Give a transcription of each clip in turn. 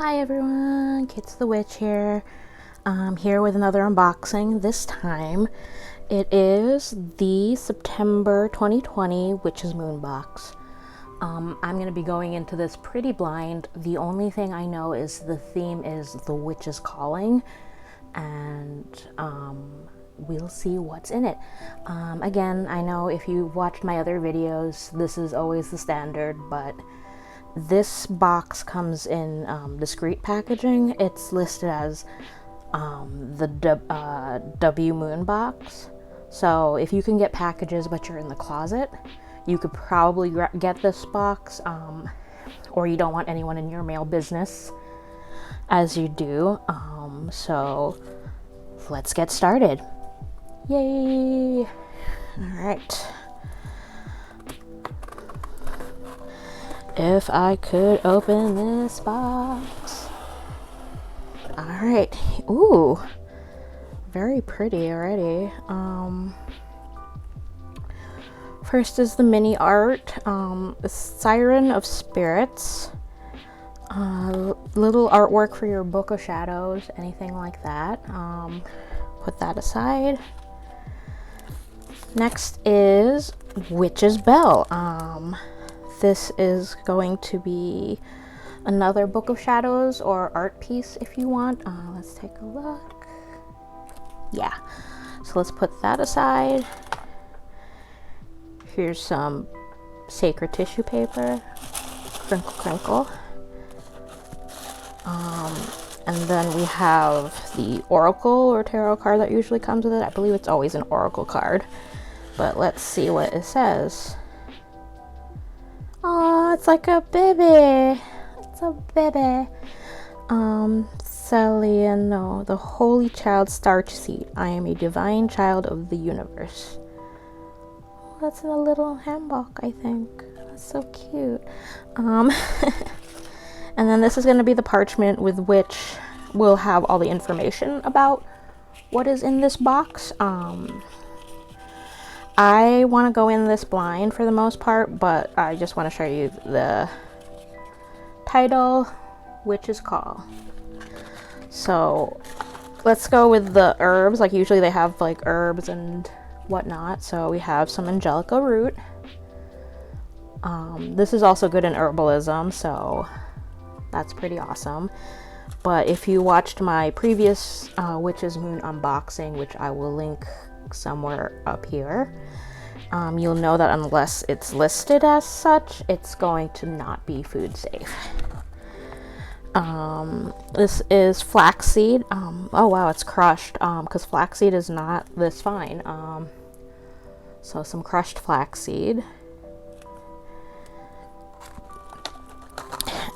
Hi everyone, Kit's the Witch here. I'm here with another unboxing. This time it is the September 2020 Witch's Moon box. I'm going to be going into this pretty blind. The only thing I know is the theme is The Witch's Calling, and we'll see what's in it. Again, I know if you've watched my other videos, this is always the standard, but this box comes in discreet packaging. It's listed as the W Moon box. So if you can get packages but you're in the closet, you could probably get this box, or you don't want anyone in your mail business as you do. So let's get started. Yay! Alright. If I could open this box. Alright. Ooh. Very pretty already. First is the mini art. Siren of Spirits. Little artwork for your Book of Shadows. Anything like that. Put that aside. Next is Witch's Bell. This is going to be another Book of Shadows or art piece if you want. Let's take a look. Yeah, so let's put that aside. Here's some sacred tissue paper. Crinkle, crinkle. And then we have the oracle or tarot card that usually comes with it. I believe it's always an oracle card. But let's see what it says. Oh, it's like a baby. It's a baby. Saliano, the Holy Child Starseed. I am a divine child of the universe. Oh, that's in a little handbook, I think. That's so cute. And then this is going to be the parchment with which we'll have all the information about what is in this box. I want to go in this blind for the most part, but I just want to show you the title, Witch's Call. So let's go with the herbs. Like usually they have like herbs and whatnot. So we have some angelica root. This is also good in herbalism, so that's pretty awesome. But if you watched my previous Witch's Moon unboxing, which I will link somewhere up here, you'll know that unless it's listed as such, it's going to not be food safe. This is flaxseed. Oh wow, it's crushed, because flaxseed is not this fine. So some crushed flaxseed.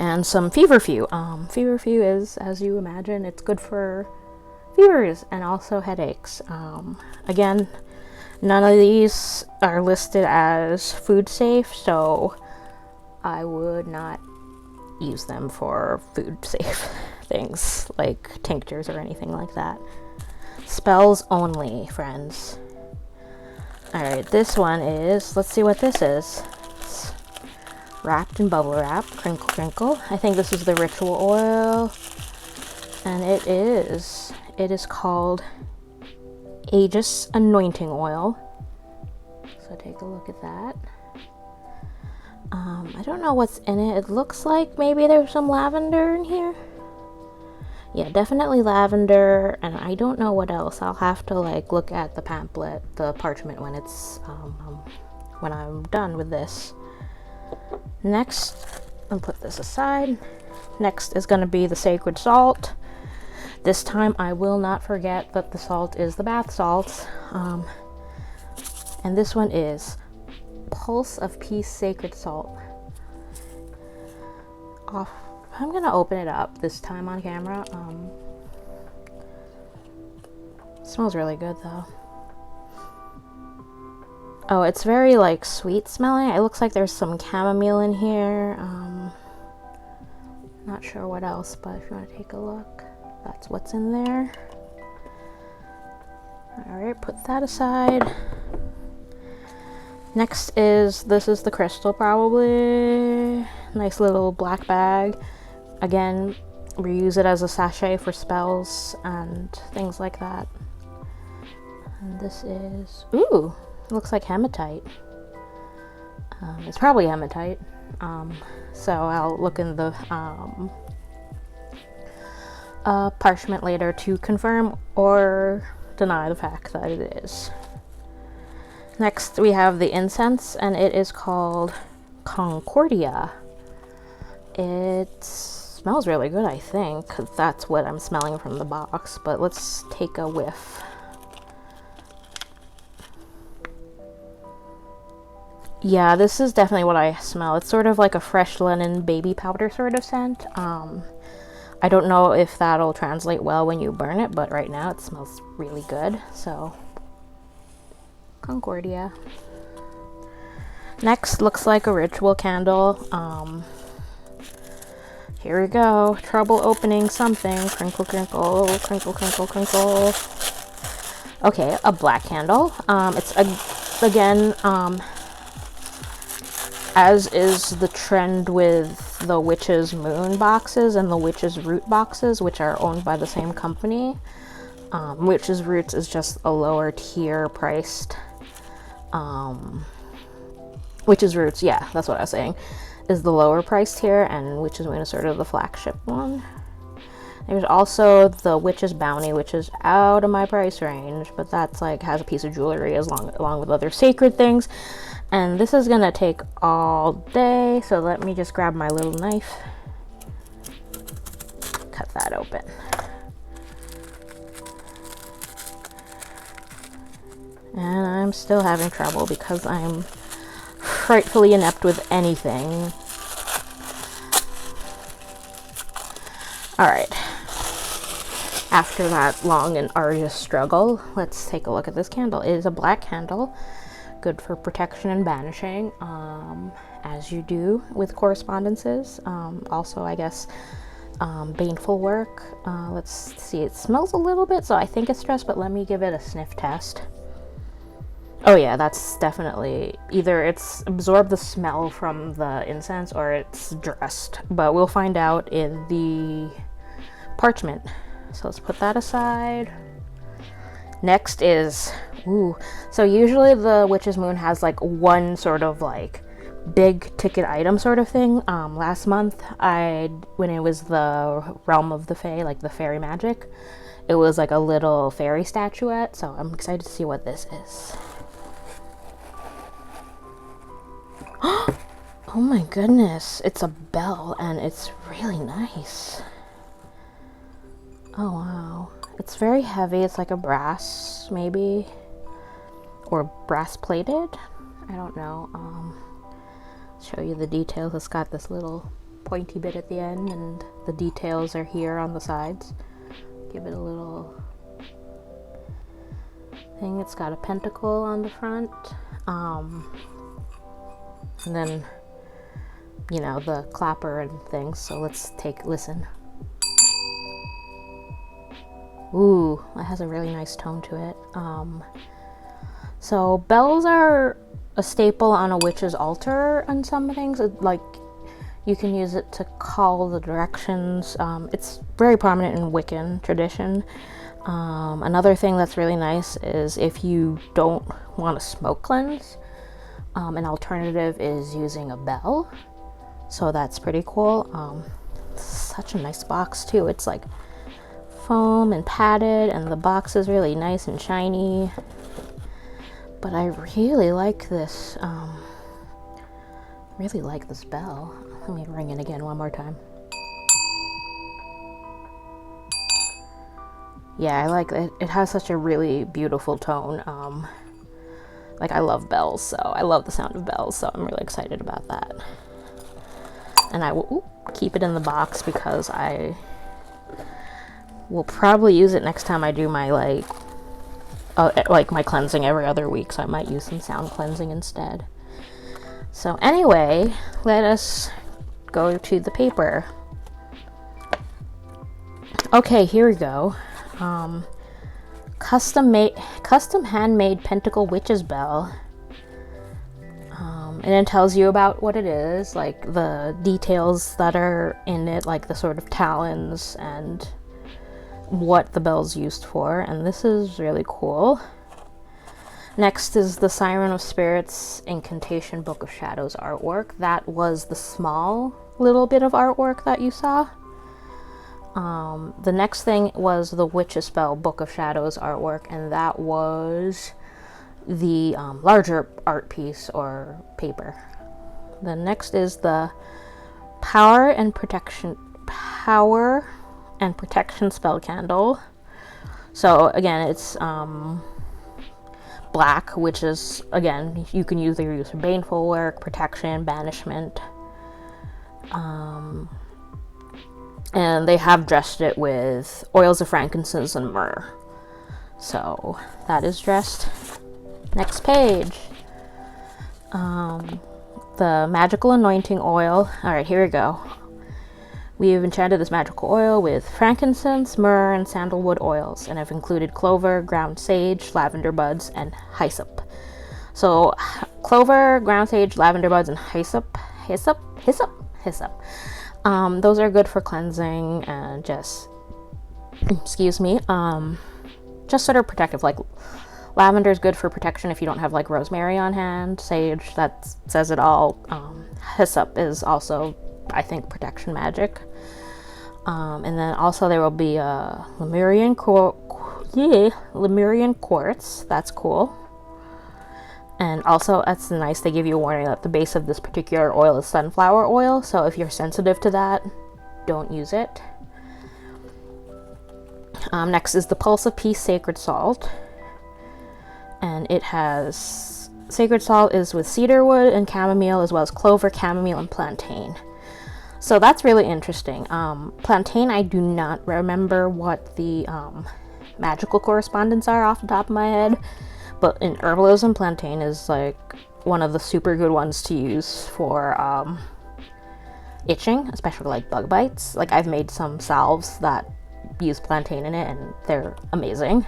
And some feverfew. Feverfew is, as you imagine, it's good for fevers and also headaches. Again, none of these are listed as food safe, so I would not use them for food safe things like tinctures or anything like that. Spells only, friends. Alright, this one is, let's see what this is. It's wrapped in bubble wrap, crinkle crinkle. I think this is the ritual oil, and it is called Aegis Anointing Oil. So take a look at that. I don't know what's in it. It looks like maybe there's some lavender in here. Yeah, definitely lavender, and I don't know what else. I'll have to like look at the pamphlet, the parchment, when it's when I'm done with this. Next, I'll put this aside. Next is going to be the sacred salt. This time I will not forget that the salt is the bath salt. And this one is Pulse of Peace Sacred Salt. I'm gonna open it up this time on camera. It smells really good though. Oh, it's very like sweet smelling. It looks like there's some chamomile in here. Not sure what else, but if you want to take a look, that's what's in there. Alright, put that aside. Next is, this is the crystal probably. Nice little black bag. Again, reuse it as a sachet for spells and things like that. And this is, ooh, looks like hematite. It's probably hematite. So I'll look in the parchment later to confirm or deny the fact that it is. Next we have the incense, and it is called Concordia. It smells really good, I think. That's what I'm smelling from the box, but let's take a whiff. Yeah, this is definitely what I smell. It's sort of like a fresh linen baby powder sort of scent. I don't know if that'll translate well when you burn it, but right now it smells really good. So, Concordia. Next looks like a ritual candle. Here we go. Trouble opening something. Crinkle, crinkle, crinkle, crinkle, crinkle. Okay, a black candle. It's again, as is the trend with the Witch's Moon boxes and the Witch's Root boxes, which are owned by the same company. Witch's Roots is just a lower tier priced. Witch's Roots, yeah, that's what I was saying, is the lower priced tier, and Witch's Moon is sort of the flagship one. There's also the Witch's Bounty, which is out of my price range, but that's like has a piece of jewelry along with other sacred things. And this is gonna take all day, so let me just grab my little knife, cut that open. And I'm still having trouble because I'm frightfully inept with anything. Alright, after that long and arduous struggle, let's take a look at this candle. It is a black candle, good for protection and banishing, as you do with correspondences. Also, I guess, baneful work. Let's see, it smells a little bit, so I think it's stress, but let me give it a sniff test. Oh yeah, that's definitely, either it's absorbed the smell from the incense or it's dressed, but we'll find out in the parchment. So let's put that aside. Next is, ooh, so usually the Witch's Moon has like one sort of like big ticket item sort of thing. Last month, when it was the Realm of the Fae, like the fairy magic, it was like a little fairy statuette, so I'm excited to see what this is. Oh my goodness, it's a bell and it's really nice. Oh wow, it's very heavy. It's like a brass maybe, or brass plated, I don't know. Show you the details. It's got this little pointy bit at the end and the details are here on the sides. Give it a little thing. It's got a pentacle on the front, and then, you know, the clapper and things. So let's listen. Ooh, it has a really nice tone to it. So bells are a staple on a witch's altar and some things. Like, you can use it to call the directions. It's very prominent in Wiccan tradition. Another thing that's really nice is if you don't want to smoke cleanse, an alternative is using a bell. So that's pretty cool. Such a nice box too. It's like foam and padded, and the box is really nice and shiny. But I really like this. Really like this bell. Let me ring it again one more time. Yeah, I like it. It has such a really beautiful tone. Like, I love bells, so I love the sound of bells, so I'm really excited about that. And I will keep it in the box because I will probably use it next time I do my like my cleansing every other week, so I might use some sound cleansing instead. So anyway, let us go to the paper. Okay, here we go. Custom handmade pentacle witch's bell. And it tells you about what it is, like the details that are in it, like the sort of talons and what the bell's used for, and this is really cool. Next is the Siren of Spirits Incantation Book of Shadows artwork. That was the small little bit of artwork that you saw. The next thing was the Witch's Spell Book of Shadows artwork, and that was the larger art piece or paper. The next is the Power and Protection Spell Candle. So again, it's black, which is, again, you can use for baneful work, protection, banishment. And they have dressed it with oils of frankincense and myrrh. So that is dressed. Next page. The magical anointing oil. Alright, here we go. We've enchanted this magical oil with frankincense, myrrh, and sandalwood oils, and have included clover, ground sage, lavender buds, and hyssop. So, clover, ground sage, lavender buds, and hyssop. Those are good for cleansing and just, excuse me, just sort of protective. Like, lavender is good for protection if you don't have like rosemary on hand. Sage, that says it all. Hyssop is also, I think, protection magic. And then also there will be a Lemurian quartz. That's cool. And also, that's nice, they give you a warning that the base of this particular oil is sunflower oil, so if you're sensitive to that, don't use it. Next is the Pulse of Peace Sacred Salt. And it has, sacred salt is with cedarwood and chamomile, as well as clover, chamomile, and plantain. So that's really interesting. Plantain, I do not remember what the magical correspondence are off the top of my head, but in herbalism, plantain is like one of the super good ones to use for itching, especially like bug bites. Like, I've made some salves that use plantain in it, and they're amazing.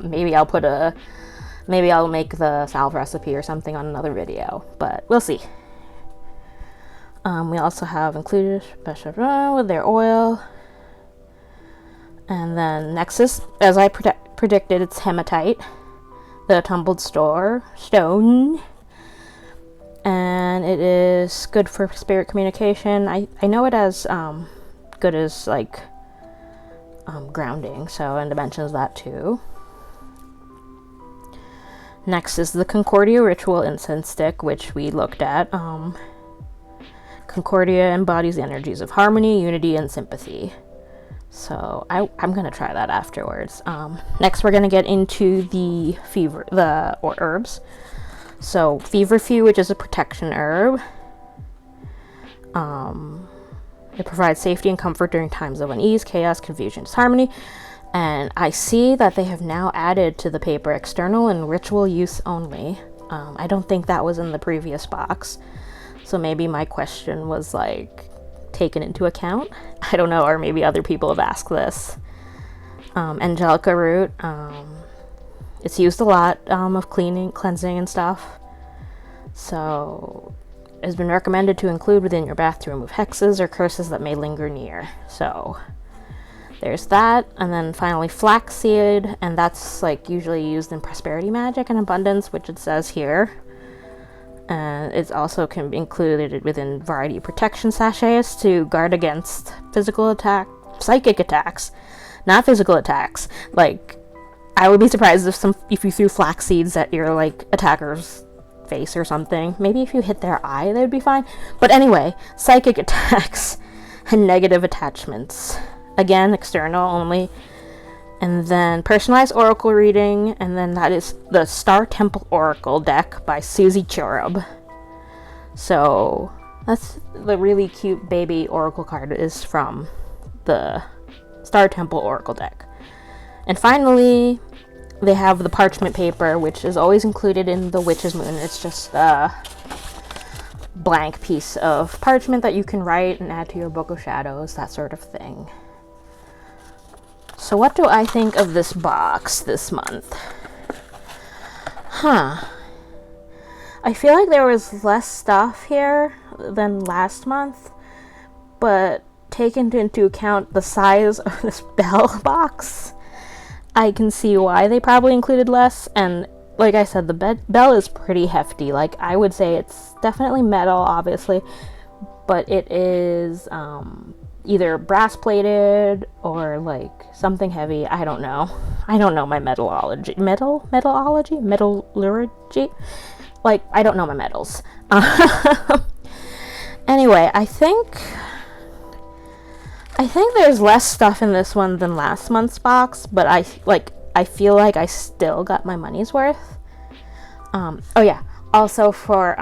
Maybe I'll make the salve recipe or something on another video, but we'll see. We also have included special with their oil. And then next is, as I predicted, it's hematite, the tumbled stone. And it is good for spirit communication. I know it has good as like grounding, so, and it mentions that too. Next is the Concordia Ritual Incense Stick, which we looked at. Concordia embodies the energies of harmony, unity, and sympathy. So I'm gonna try that afterwards. Next, we're gonna get into the herbs. So feverfew, which is a protection herb. It provides safety and comfort during times of unease, chaos, confusion, disharmony. And I see that they have now added to the paper external and ritual use only. I don't think that was in the previous box. So maybe my question was like taken into account. I don't know, or maybe other people have asked this. Angelica root. It's used a lot of cleansing and stuff. So it has been recommended to include within your bath to remove hexes or curses that may linger near. So there's that. And then finally flaxseed, and that's like usually used in prosperity magic and abundance, which it says here. And it also can be included within variety of protection sachets to guard against psychic attacks, not physical attacks. Like, I would be surprised if you threw flax seeds at your like attacker's face or something. Maybe if you hit their eye, they'd be fine. But anyway, psychic attacks and negative attachments. Again, external only. And then personalized oracle reading, and then that is the Star Temple Oracle deck by Susie Cherub. So that's the really cute baby oracle card is from the Star Temple Oracle deck. And finally, they have the parchment paper, which is always included in the Witch's Moon. It's just a blank piece of parchment that you can write and add to your Book of Shadows, that sort of thing. So what do I think of this box this month? I feel like there was less stuff here than last month, but taking into account the size of this bell box, I can see why they probably included less. And like I said, the bell is pretty hefty. Like, I would say it's definitely metal, obviously, but it is either brass plated or like something heavy. I don't know my metallurgy. Like, I don't know my metals. Anyway, I think there's less stuff in this one than last month's box, but I feel like I still got my money's worth. Oh yeah, also for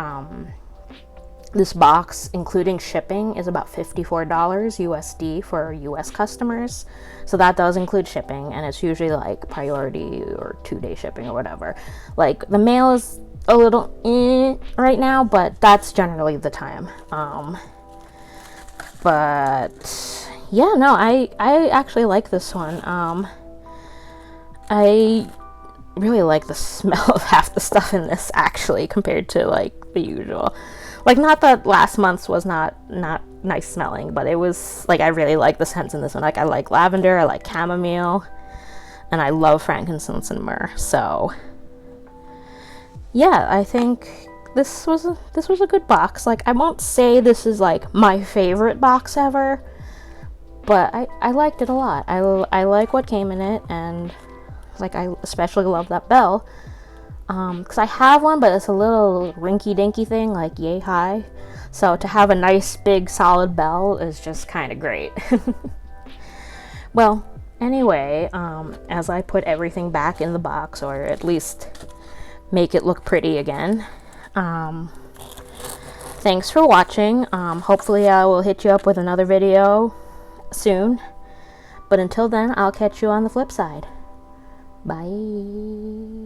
this box, including shipping, is about $54 USD for US customers. So that does include shipping, and it's usually like priority or 2-day shipping or whatever. Like, the mail is a little right now, but that's generally the time. But yeah, no, I actually like this one. I really like the smell of half the stuff in this, actually, compared to like the usual. Like, not that last month's was not nice smelling, but it was like, I really like the scents in this one. Like, I like lavender, I like chamomile, and I love frankincense and myrrh. So yeah, I think this was a good box. Like, I won't say this is like my favorite box ever, but I liked it a lot. I like what came in it, and like, I especially love that bell. Because I have one, but it's a little rinky-dinky thing, like yay high. So to have a nice big solid bell is just kind of great. Well, anyway, as I put everything back in the box, or at least make it look pretty again, thanks for watching. Hopefully I will hit you up with another video soon. But until then, I'll catch you on the flip side. Bye.